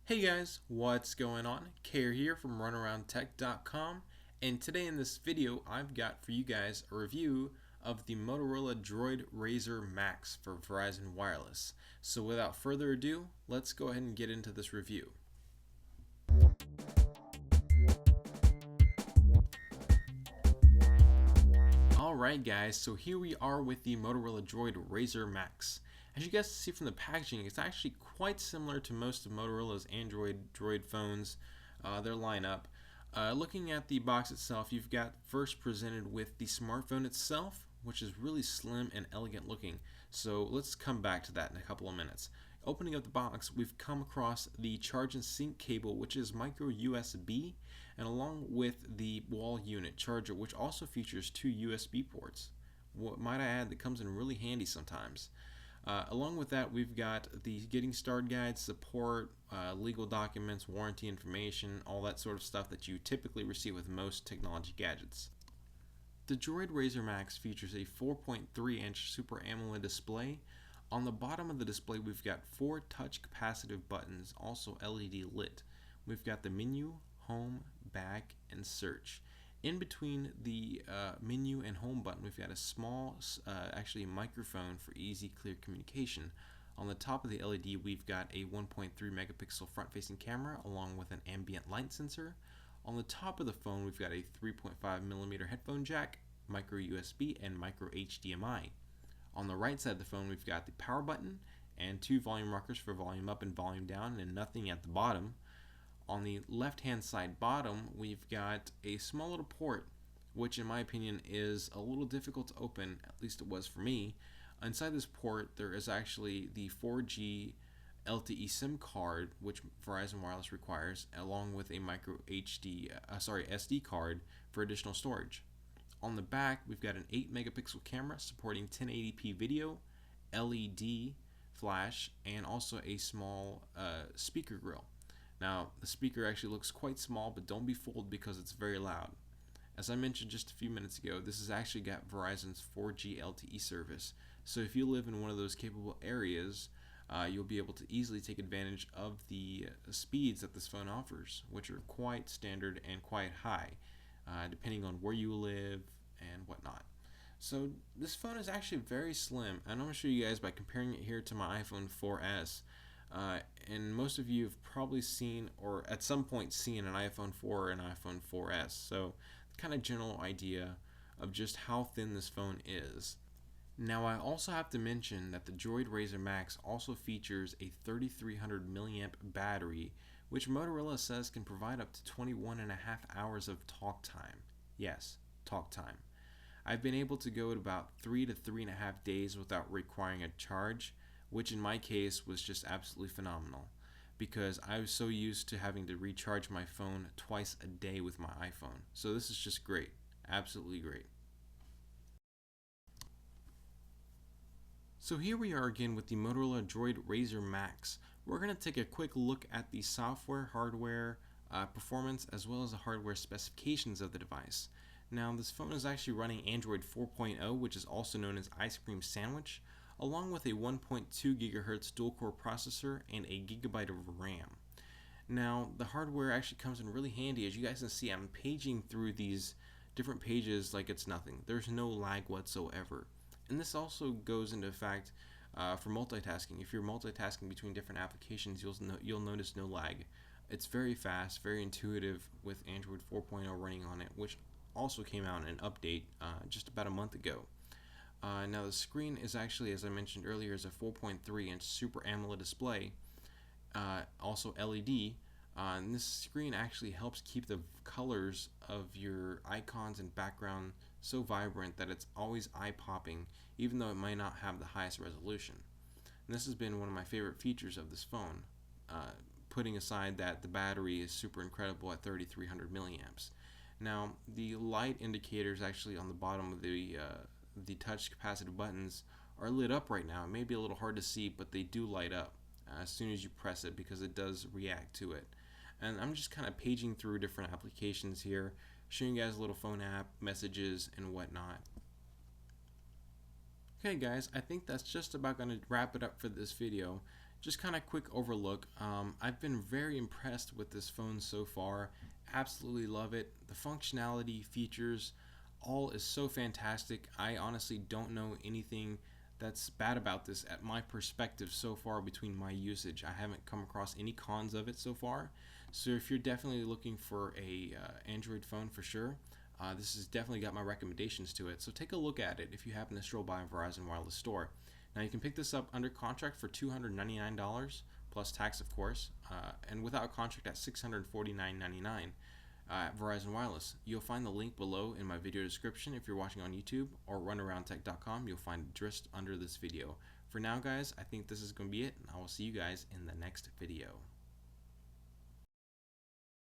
Hey guys, what's going on? Kare here from runaroundtech.com, and today in this video I've got for you guys a review of the Motorola Droid RAZR Maxx for Verizon Wireless. So without further ado, let's go ahead and get into this review. Alright guys, so here we are with the Motorola Droid RAZR Maxx. As you guys see from the packaging, it's actually quite similar to most of Motorola's Android Droid phones, their lineup. Looking at the box itself, you've got first presented with the smartphone itself, which is really slim and elegant looking. So let's come back to that in a couple of minutes. Opening up the box, we've come across the charge and sync cable, which is micro USB, and along with the wall unit charger, which also features two USB ports. What might I add, that comes in really handy sometimes. Along with that, we've got the getting started guide, support, legal documents, warranty information, all that sort of stuff that you typically receive with most technology gadgets. The Droid RAZR Maxx features a 4.3-inch Super AMOLED display. On the bottom of the display, we've got 4 touch capacitive buttons, also LED lit. We've got the menu, home, back, and search. In between the menu and home button, we've got a small, actually a microphone for easy, clear communication. On the top of the LED, we've got a 1.3 megapixel front-facing camera along with an ambient light sensor. On the top of the phone, we've got a 3.5 millimeter headphone jack, micro USB, and micro HDMI. On the right side of the phone, we've got the power button and 2 volume rockers for volume up and volume down, and nothing at the bottom. On the left hand side bottom, we've got a small little port, which in my opinion is a little difficult to open, at least it was for me. Inside this port, there is actually the 4G LTE SIM card, which Verizon Wireless requires, along with a micro SD card for additional storage. On the back, we've got an 8 megapixel camera supporting 1080p video, LED flash, and also a small speaker grill. Now, the speaker actually looks quite small, but don't be fooled because it's very loud. As I mentioned just a few minutes ago, this has actually got Verizon's 4G LTE service. So if you live in one of those capable areas, you'll be able to easily take advantage of the speeds that this phone offers, which are quite standard and quite high, depending on where you live and whatnot. So this phone is actually very slim, and I'm going to show you guys by comparing it here to my iPhone 4S. And most of you have probably seen, or at some point seen, an iPhone 4 or an iPhone 4S. So kind of general idea of just how thin this phone is. Now I also have to mention that the Droid RAZR Maxx also features a 3300 milliamp battery, which Motorola says can provide up to 21.5 hours of talk time. Yes, talk time. I've been able to go at about 3 to 3.5 days without requiring a charge, which in my case was just absolutely phenomenal, because I was so used to having to recharge my phone twice a day with my iPhone. So this is just great, absolutely great. So here we are again with the Motorola Droid RAZR Maxx. We're going to take a quick look at the software, hardware, performance, as well as the hardware specifications of the device. Now this phone is actually running Android 4.0, which is also known as Ice Cream Sandwich, along with a 1.2 GHz dual-core processor and a gigabyte of RAM. Now, the hardware actually comes in really handy. As you guys can see, I'm paging through these different pages like it's nothing. There's no lag whatsoever. And this also goes into effect for multitasking. If you're multitasking between different applications, you'll notice no lag. It's very fast, very intuitive with Android 4.0 running on it, which also came out in an update just about a month ago. Now the screen is actually, as I mentioned earlier, is a 4.3-inch Super AMOLED display, also LED, and this screen actually helps keep the colors of your icons and background so vibrant that it's always eye-popping, even though it might not have the highest resolution. And this has been one of my favorite features of this phone, putting aside that the battery is super incredible at 3300 milliamps. Now the light indicators actually on the bottom of the touch capacitive buttons are lit up right now. It may be a little hard to see, but they do light up as soon as you press it because it does react to it. And I'm just kind of paging through different applications here, showing you guys a little phone app, messages, and whatnot. Okay guys, I think that's just about going to wrap it up for this video. just kind of quick overlook. I've been very impressed with this phone so far. Absolutely love it. The functionality, features, all is so fantastic. I honestly don't know anything that's bad about this at my perspective so far between my usage. I haven't come across any cons of it so far. So if you're definitely looking for a Android phone for sure, this has definitely got my recommendations to it. So take a look at it if you happen to stroll by a Verizon Wireless store. Now you can pick this up under contract for $299 plus tax, of course, and without contract at $649.99 at Verizon Wireless. You'll find the link below in my video description if you're watching on YouTube, or runaroundtech.com. You'll find it just under this video. For now, guys, I think this is going to be it, and I will see you guys in the next video.